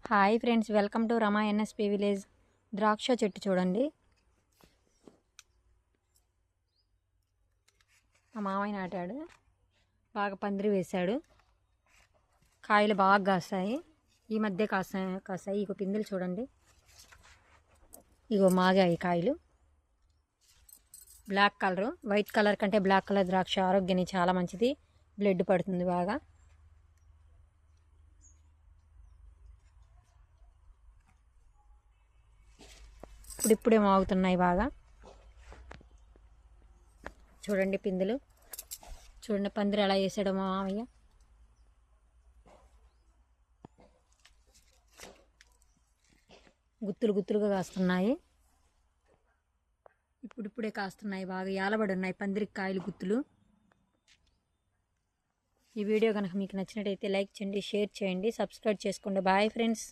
Hi friends, welcome to Rama NSP village. ద్రాక్ష చెట్టు చూడండి, మా మామయ్య నాటాడు. బాగా పందిరి వేశాడు. కాయలు బాగా కాస్తాయి. ఈ మధ్య కాస్తాయి. ఇగో పిందెలు చూడండి, ఇగో మాగాయి కాయలు. బ్లాక్ కలరు, వైట్ కలర్ కంటే బ్లాక్ కలర్ ద్రాక్ష ఆరోగ్యానికి చాలా మంచిది. బ్లడ్ పడుతుంది బాగా. ఇప్పుడిప్పుడే మాగుతున్నాయి బాగా. చూడండి పిందెలు, చూడండి పందిరి ఎలా వేసాడో మా మామయ్య. గుత్తులు గుత్తులుగా కాస్తున్నాయి. ఇప్పుడిప్పుడే కాస్తున్నాయి, బాగా యాలబడి ఉన్నాయి పందిరికి కాయలు గుత్తులు. ఈ వీడియో కనుక మీకు నచ్చినట్టయితే లైక్ చేయండి, షేర్ చేయండి, సబ్స్క్రైబ్ చేసుకోండి. Bye friends.